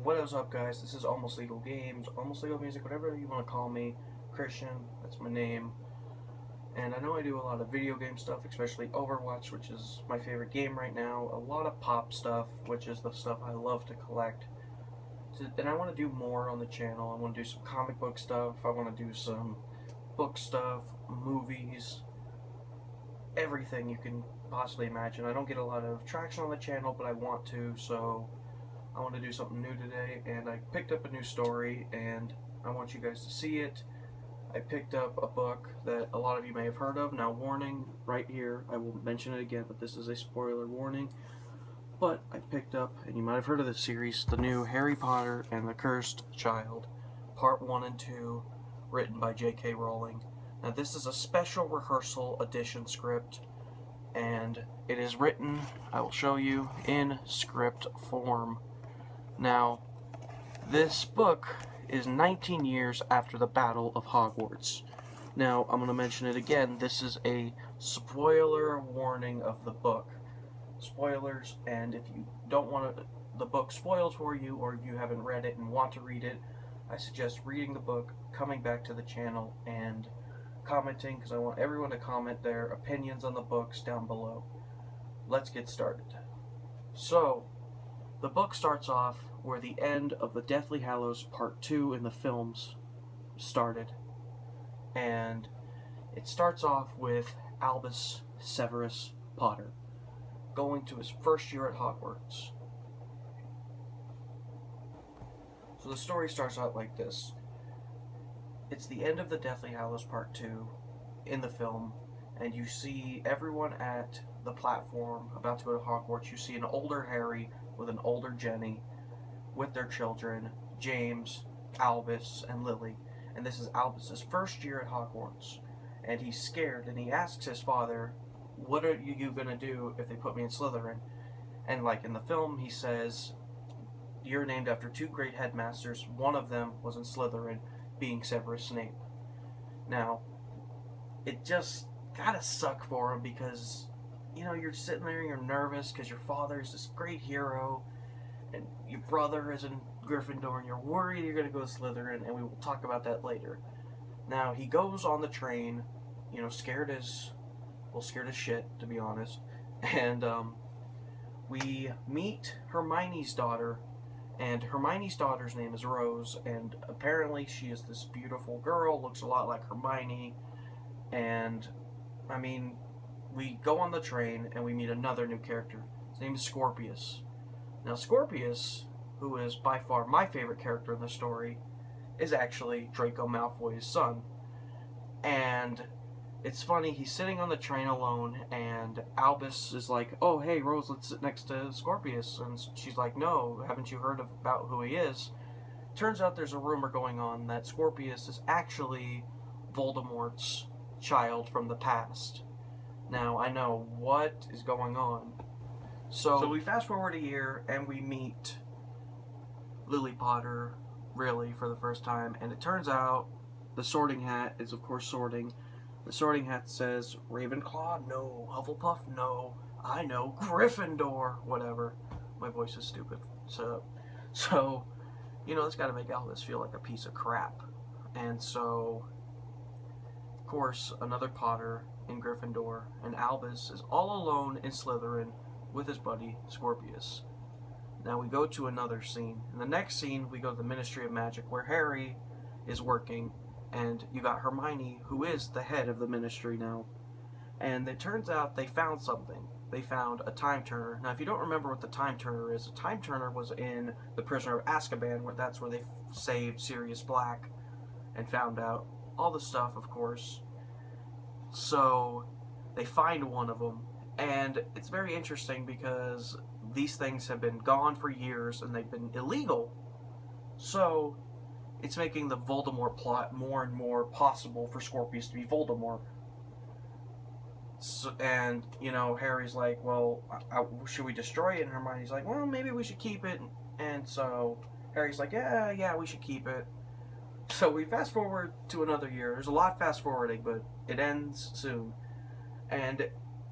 What is up, guys? This is Almost Legal Games, Almost Legal Music, whatever you want to call me. Christian, that's my name. And I know I do a lot of video game stuff, especially Overwatch, which is my favorite game right now. A lot of pop stuff, which is the stuff I love to collect. And I want to do more on the channel. I want to do some comic book stuff. I want to do some book stuff, movies, everything you can possibly imagine. I don't get a lot of traction on the channel, but I want to, so I want to do something new today, and I picked up a new story, and I want you guys to see it. I picked up a book that a lot of you may have heard of. Now, warning, right here, I will mention it again, but this is a spoiler warning. But I picked up, and you might have heard of this series, the new Harry Potter and the Cursed Child, Part 1 and 2, written by J.K. Rowling. Now, this is a special rehearsal edition script, and it is written, I will show you, in script form. Now, this book is 19 years after the Battle of Hogwarts. Now, I'm going to mention it again. This is a spoiler warning of the book. Spoilers, and if you don't want the book spoiled for you, or you haven't read it and want to read it, I suggest reading the book, coming back to the channel, and commenting, because I want everyone to comment their opinions on the books down below. Let's get started. So, the book starts off where the end of the Deathly Hallows Part 2 in the films started. And it starts off with Albus Severus Potter going to his first year at Hogwarts. So the story starts out like this. It's the end of the Deathly Hallows Part 2 in the film, and you see everyone at the platform about to go to Hogwarts. You see an older Harry with an older Jenny with their children, James, Albus, and Lily. And this is Albus's first year at Hogwarts. And he's scared, and he asks his father, what are you going to do if they put me in Slytherin? And like in the film, he says, you're named after two great headmasters. One of them was in Slytherin, being Severus Snape. Now, it just gotta suck for him because, you know, you're sitting there and you're nervous because your father is this great hero and your brother is in Gryffindor and you're worried you're going to go to Slytherin, and we will talk about that later. Now, he goes on the train, you know, scared as shit, to be honest, and we meet Hermione's daughter, and Hermione's daughter's name is Rose, and apparently she is this beautiful girl, looks a lot like Hermione, and, I mean, we go on the train and we meet another new character. His name is Scorpius. Now, Scorpius, who is by far my favorite character in the story, is actually Draco Malfoy's son. And it's funny, he's sitting on the train alone, and Albus is like, oh, hey, Rose, let's sit next to Scorpius. And she's like, no, haven't you heard about who he is? Turns out there's a rumor going on that Scorpius is actually Voldemort's child from the past. Now, I know what is going on. So we fast forward a year, and we meet Lily Potter, really, for the first time, and it turns out the Sorting Hat is, of course, sorting. The Sorting Hat says, Ravenclaw, no. Hufflepuff, no. I know, Gryffindor, whatever. My voice is stupid. So you know, it's got to make Albus feel like a piece of crap. And so, of course, another Potter in Gryffindor, and Albus is all alone in Slytherin with his buddy Scorpius. Now we go to another scene. In the next scene, we go to the Ministry of Magic, where Harry is working, and you got Hermione, who is the head of the Ministry now. And it turns out they found something. They found a time turner. Now, if you don't remember what the time turner is, a time turner was in The Prisoner of Azkaban, where that's where they saved Sirius Black and found out all the stuff, of course. So they find one of them, and it's very interesting because these things have been gone for years and they've been illegal. So it's making the Voldemort plot more and more possible for Scorpius to be Voldemort. So, and, you know, Harry's like, well, should we destroy it? And Hermione's like, well, maybe we should keep it. And so Harry's like, yeah, we should keep it. So we fast forward to another year. There's a lot of fast forwarding, but it ends soon. And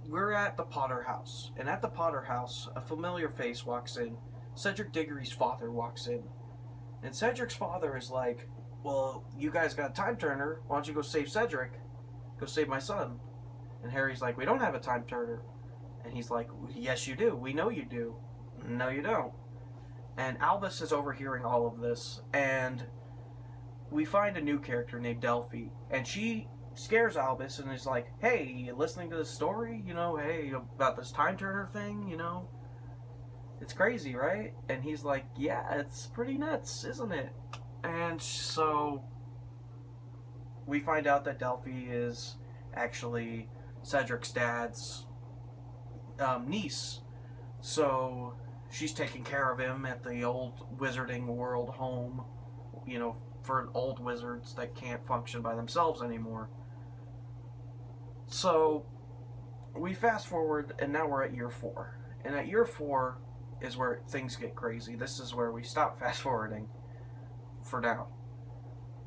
we're at the Potter house. And at the Potter house, a familiar face walks in. Cedric Diggory's father walks in. And Cedric's father is like, well, you guys got a time turner. Why don't you go save Cedric? Go save my son. And Harry's like, we don't have a time turner. And he's like, yes, you do. We know you do. No, you don't. And Albus is overhearing all of this. And we find a new character named Delphi. And she scares Albus and is like, hey, you listening to this story? You know, hey, about this time turner thing, you know? It's crazy, right? And he's like, yeah, it's pretty nuts, isn't it? And so we find out that Delphi is actually Cedric's dad's niece. So she's taking care of him at the old wizarding world home, you know, for old wizards that can't function by themselves anymore. So we fast forward, and now we're at year 4. And at year 4 is where things get crazy. This is where we stop fast forwarding for now.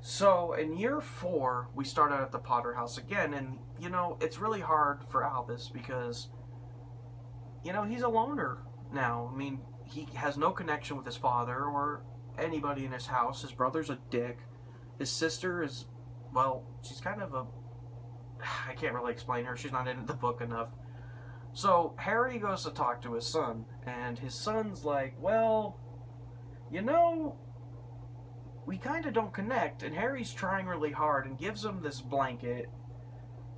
So in year 4, we start out at the Potter house again, and you know, it's really hard for Albus because, you know, he's a loner now. I mean, he has no connection with his father or anybody in his house. His brother's a dick. His sister is, well, she's kind of a, I can't really explain her. She's not in the book enough. So Harry goes to talk to his son, and his son's like, well, you know, we kind of don't connect. And Harry's trying really hard and gives him this blanket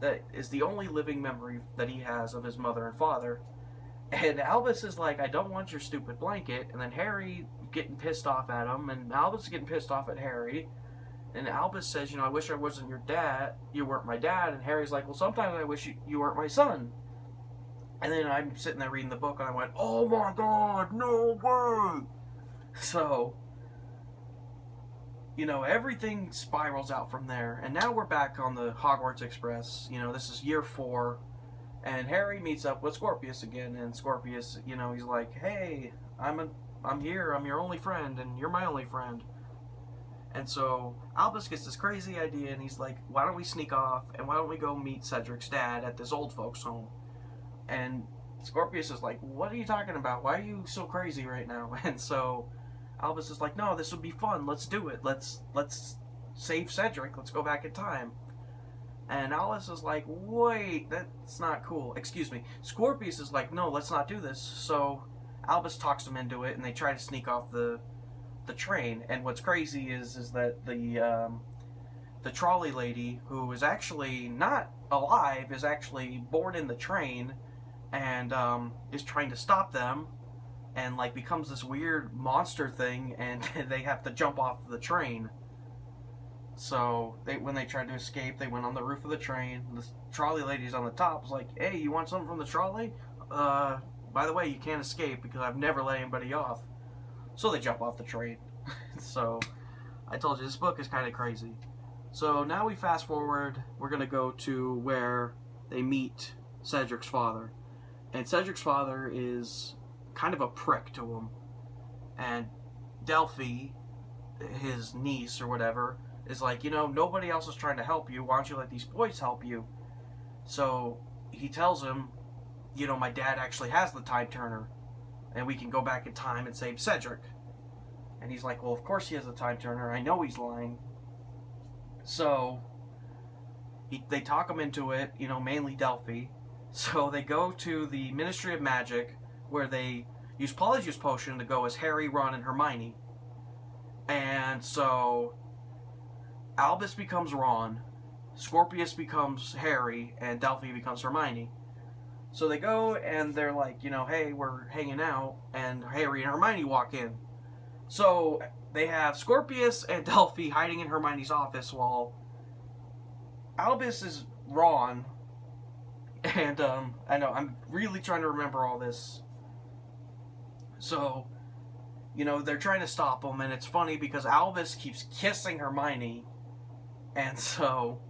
that is the only living memory that he has of his mother and father. And Albus is like, I don't want your stupid blanket. And then Harry getting pissed off at him, and Albus is getting pissed off at Harry. And Albus says, you know, I wish I wasn't your dad. You weren't my dad. And Harry's like, well, sometimes I wish you weren't my son. And then I'm sitting there reading the book, and I went, oh my god, no way! So, you know, everything spirals out from there. And now we're back on the Hogwarts Express. You know, this is year 4. And Harry meets up with Scorpius again. And Scorpius, you know, he's like, hey, I'm here. I'm your only friend, and you're my only friend. And so Albus gets this crazy idea, and he's like, why don't we sneak off, and why don't we go meet Cedric's dad at this old folks' home? And Scorpius is like, what are you talking about? Why are you so crazy right now? And so Albus is like, no, this would be fun. Let's do it. Let's save Cedric. Let's go back in time. And Alice is like, wait, that's not cool. Excuse me. Scorpius is like, no, let's not do this. So Albus talks him into it, and they try to sneak off the train. And what's crazy is that the trolley lady, who is actually not alive, is actually born in the train, and is trying to stop them, and like becomes this weird monster thing, and they have to jump off the train. So when they tried to escape, they went on the roof of the train. The trolley lady's on the top. Was like, hey, you want something from the trolley? By the way, you can't escape because I've never let anybody off. So they jump off the train. So I told you, this book is kind of crazy. So now we fast forward. We're going to go to where they meet Cedric's father. And Cedric's father is kind of a prick to him. And Delphi, his niece or whatever, is like, you know, nobody else is trying to help you. Why don't you let these boys help you? So he tells him, you know, my dad actually has the time turner, and we can go back in time and save Cedric. And he's like, well, of course he has the time turner. I know he's lying. So they talk him into it, you know, mainly Delphi. So they go to the Ministry of Magic, where they use Polyjuice Potion to go as Harry, Ron, and Hermione. And so Albus becomes Ron, Scorpius becomes Harry, and Delphi becomes Hermione. So they go, and they're like, you know, hey, we're hanging out, and Harry and Hermione walk in. So they have Scorpius and Delphi hiding in Hermione's office while Albus is Ron. And I know, I'm really trying to remember all this. So, you know, they're trying to stop him, and it's funny because Albus keeps kissing Hermione. And so,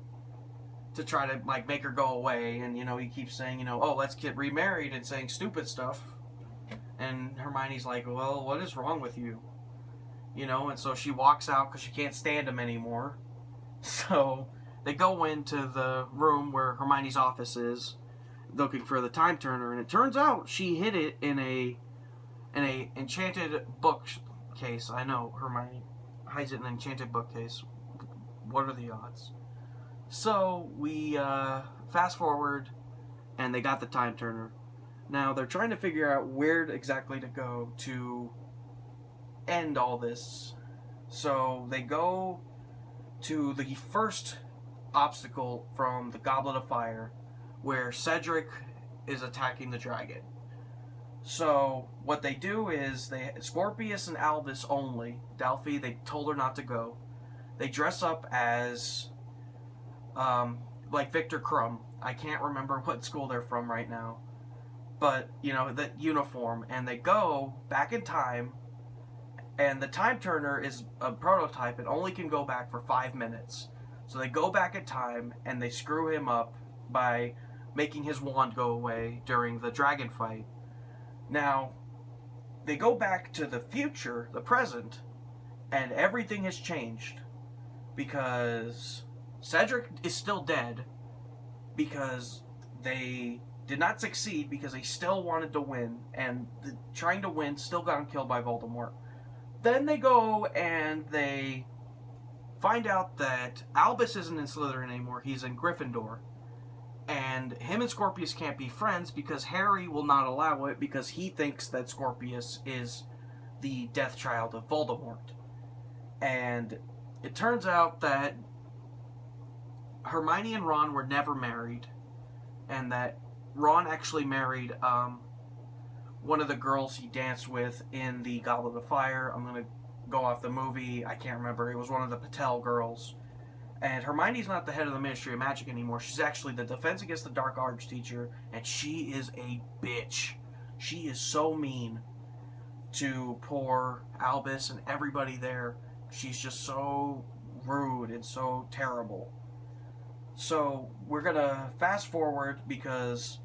to try to, like, make her go away, and, you know, he keeps saying, you know, oh, let's get remarried, and saying stupid stuff. And Hermione's like, well, what is wrong with you? You know, and so she walks out because she can't stand him anymore. So they go into the room where Hermione's office is, looking for the time turner, and it turns out she hid it in a enchanted bookcase. I know, Hermione. hides it in an enchanted bookcase. What are the odds? So we fast forward, and they got the time turner. Now they're trying to figure out where exactly to go to end all this. So they go to the first obstacle from the Goblet of Fire, where Cedric is attacking the dragon. So what they do is Scorpius and Albus only. Delphi, they told her not to go. They dress up as like Victor Crumb. I can't remember what school they're from right now, but the uniform, and they go back in time. And the time turner is a prototype. It only can go back for 5 minutes. So they go back in time and they screw him up by making his wand go away during the dragon fight. Now, they go back to the future, the present, and everything has changed. Because Cedric is still dead, because they did not succeed, because they still wanted to win, and trying to win still got him killed by Voldemort. Then they go and they find out that Albus isn't in Slytherin anymore, he's in Gryffindor. And him and Scorpius can't be friends because Harry will not allow it, because he thinks that Scorpius is the death child of Voldemort. And it turns out that Hermione and Ron were never married, and that Ron actually married one of the girls he danced with in the Goblet of Fire. I'm going to go off the movie. I can't remember. It was one of the Patel girls. And Hermione's not the head of the Ministry of Magic anymore. She's actually the Defense Against the Dark Arts teacher, and she is a bitch. She is so mean to poor Albus and everybody there. She's just so rude and so terrible. So we're going to fast forward because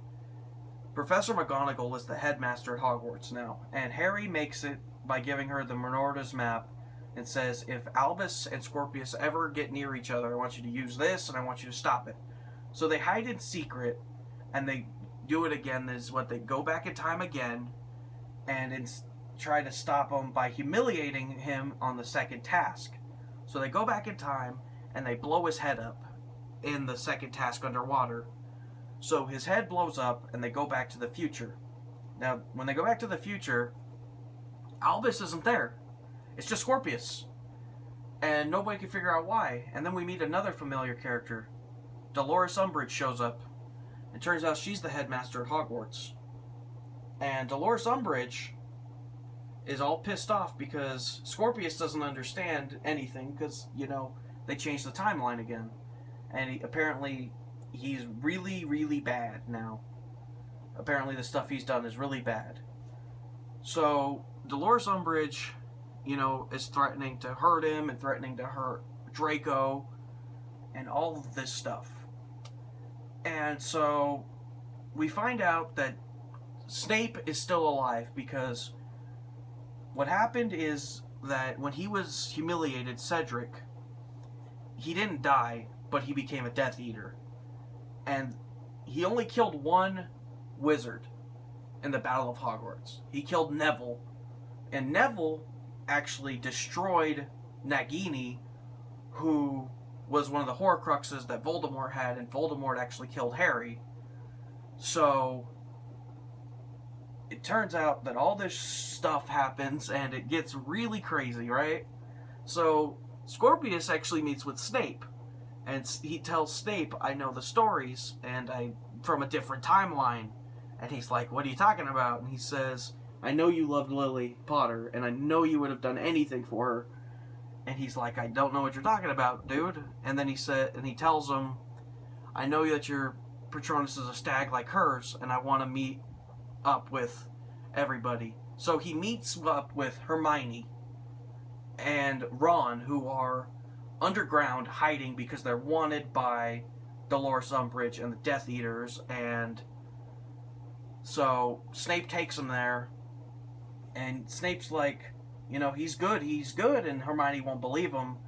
Professor McGonagall is the headmaster at Hogwarts now, and Harry makes it by giving her the Minorita's map and says, if Albus and Scorpius ever get near each other, I want you to use this and I want you to stop it. So they hide in secret, and they do it again. This is what they go back in time again and try to stop him by humiliating him on the second task. So they go back in time and they blow his head up in the second task underwater. So his head blows up and they go back to the future. Now, when they go back to the future, Albus isn't there. It's just Scorpius. And nobody can figure out why. And then we meet another familiar character. Dolores Umbridge shows up. It turns out she's the headmaster at Hogwarts. And Dolores Umbridge is all pissed off because Scorpius doesn't understand anything because, they changed the timeline again. And apparently he's really, really bad now. Apparently the stuff he's done is really bad. So Dolores Umbridge, is threatening to hurt him and threatening to hurt Draco and all of this stuff. And so we find out that Snape is still alive because what happened is that when he was humiliated, Cedric, he didn't die, but he became a Death Eater. And he only killed one wizard in the Battle of Hogwarts. He killed Neville. And Neville actually destroyed Nagini, who was one of the Horcruxes that Voldemort had, and Voldemort actually killed Harry. So it turns out that all this stuff happens, and it gets really crazy, right? So Scorpius actually meets with Snape, and he tells Snape, I know the stories, and from a different timeline. And he's like, what are you talking about? And he says, I know you loved Lily Potter, and I know you would have done anything for her. And he's like, I don't know what you're talking about, dude. And then he tells him, I know that your Patronus is a stag like hers, and I want to meet up with everybody. So he meets up with Hermione and Ron, who are underground hiding because they're wanted by Dolores Umbridge and the Death Eaters. And so Snape takes them there, and Snape's like, he's good, and Hermione won't believe him.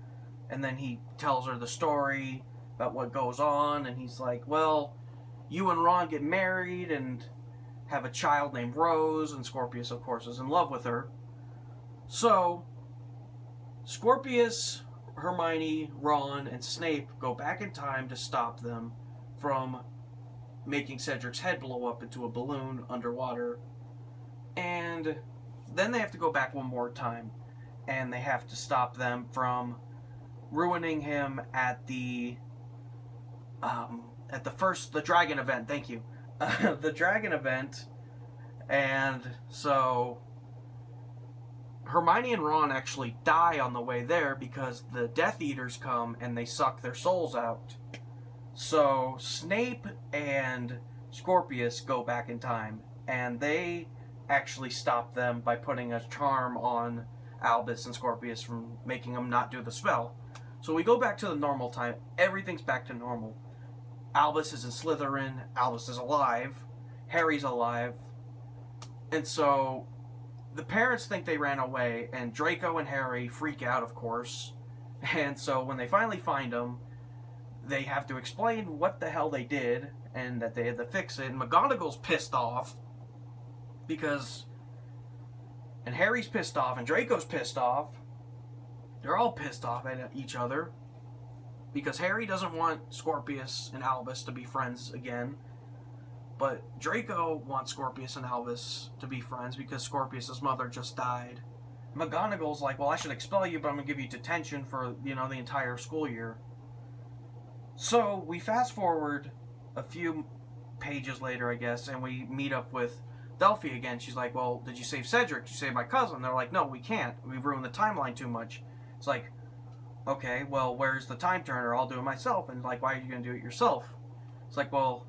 And then he tells her the story about what goes on, and he's like, well, you and Ron get married and have a child named Rose, and Scorpius, of course, is in love with her. So Scorpius, Hermione, Ron, and Snape go back in time to stop them from making Cedric's head blow up into a balloon underwater. And then they have to go back one more time, and they have to stop them from ruining him at the dragon event. Thank you. The dragon event. And so Hermione and Ron actually die on the way there because the Death Eaters come and they suck their souls out. So Snape and Scorpius go back in time, and they actually stop them by putting a charm on Albus and Scorpius from making them not do the spell. So we go back to the normal time. Everything's back to normal. Albus is in Slytherin. Albus is alive. Harry's alive. And so the parents think they ran away, and Draco and Harry freak out, of course. And so when they finally find them, they have to explain what the hell they did and that they had to fix it. And McGonagall's pissed off because... And Harry's pissed off, and Draco's pissed off. They're all pissed off at each other because Harry doesn't want Scorpius and Albus to be friends again. But Draco wants Scorpius and Albus to be friends because Scorpius' mother just died. McGonagall's like, well, I should expel you, but I'm going to give you detention for, the entire school year. So we fast forward a few pages later, I guess, and we meet up with Delphi again. She's like, well, did you save Cedric? Did you save my cousin? They're like, no, we can't. We've ruined the timeline too much. It's like, okay, well, where's the time turner? I'll do it myself. And like, why are you going to do it yourself? It's like, well,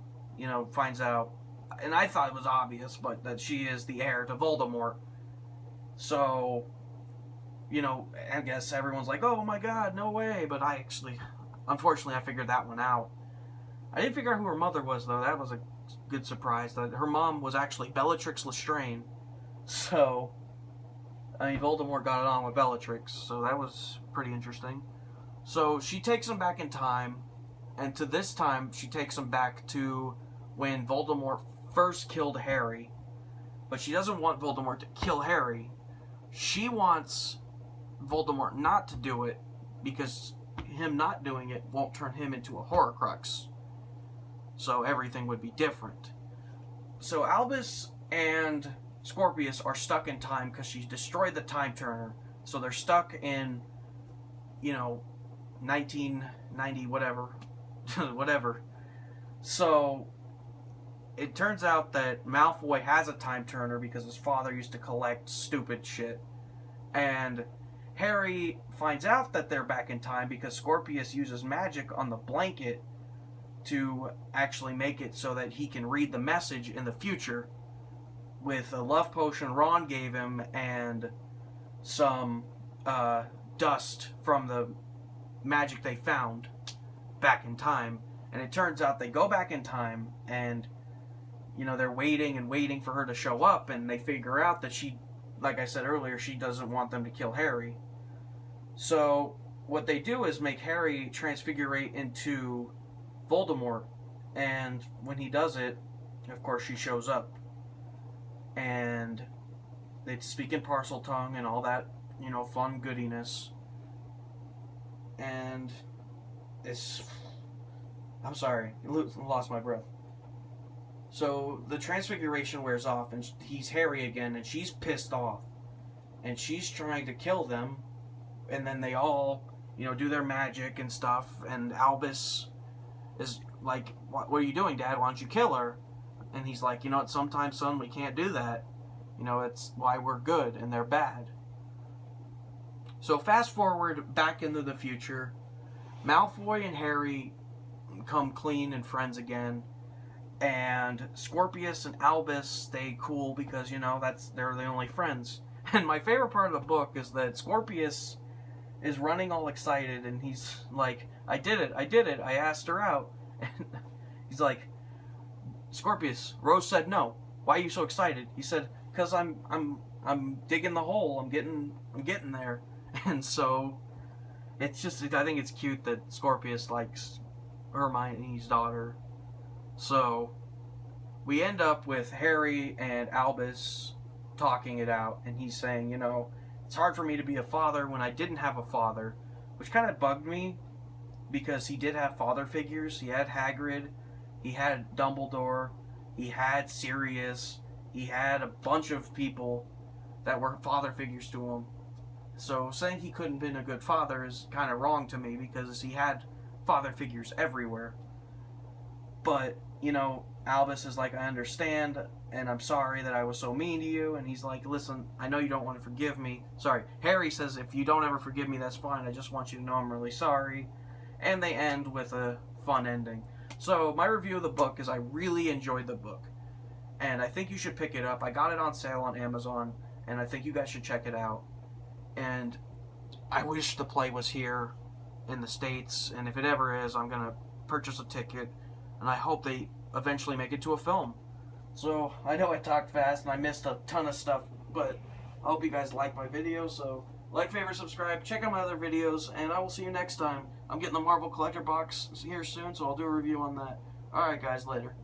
finds out, and I thought it was obvious, but that she is the heir to Voldemort. So, I guess everyone's like, oh my god, no way. But unfortunately, I figured that one out. I didn't figure out who her mother was, though. That was a good surprise. That her mom was actually Bellatrix Lestrange. So, Voldemort got it on with Bellatrix, so that was pretty interesting. So, she takes him back in time, and to this time, she takes him back to when Voldemort first killed Harry. But she doesn't want Voldemort to kill Harry. She wants Voldemort not to do it because him not doing it won't turn him into a Horcrux. So everything would be different. So Albus and Scorpius are stuck in time because she destroyed the time turner. So they're stuck in, 1990, whatever. Whatever. So it turns out that Malfoy has a time turner because his father used to collect stupid shit. And Harry finds out that they're back in time because Scorpius uses magic on the blanket to actually make it so that he can read the message in the future with a love potion Ron gave him and some dust from the magic they found back in time. And it turns out they go back in time and they're waiting and waiting for her to show up, and they figure out that she, like I said earlier, she doesn't want them to kill Harry. So what they do is make Harry transfigurate into Voldemort, and when he does it, of course she shows up. And they speak in parcel tongue and all that, fun goodiness. And I'm sorry, I lost my breath. So the transfiguration wears off, and he's Harry again, and she's pissed off. And she's trying to kill them, and then they all, do their magic and stuff, and Albus is like, what are you doing, Dad? Why don't you kill her? And he's like, what, sometimes, son, we can't do that. It's why we're good, and they're bad. So fast forward back into the future, Malfoy and Harry come clean and friends again. And Scorpius and Albus stay cool because, they're the only friends. And my favorite part of the book is that Scorpius is running all excited, and he's like, I did it, I asked her out. And he's like, Scorpius, Rose said no. Why are you so excited? He said, because I'm digging the hole, I'm getting there. And so it's just, I think it's cute that Scorpius likes Hermione's daughter. So we end up with Harry and Albus talking it out, and he's saying, It's hard for me to be a father when I didn't have a father, which kind of bugged me because he did have father figures. He had Hagrid, he had Dumbledore, he had Sirius, he had a bunch of people that were father figures to him. So saying he couldn't have been a good father is kind of wrong to me because he had father figures everywhere. But, Albus is like, I understand, and I'm sorry that I was so mean to you. And he's like, listen, I know you don't want to forgive me. Sorry, Harry says, if you don't ever forgive me, that's fine. I just want you to know I'm really sorry. And they end with a fun ending. So my review of the book is I really enjoyed the book. And I think you should pick it up. I got it on sale on Amazon, and I think you guys should check it out. And I wish the play was here in the States, and if it ever is, I'm going to purchase a ticket, and I hope they eventually make it to a film. So, I know I talked fast, and I missed a ton of stuff, but I hope you guys like my video, so like, favorite, subscribe, check out my other videos, and I will see you next time. I'm getting the Marvel Collector box here soon, so I'll do a review on that. Alright guys, later.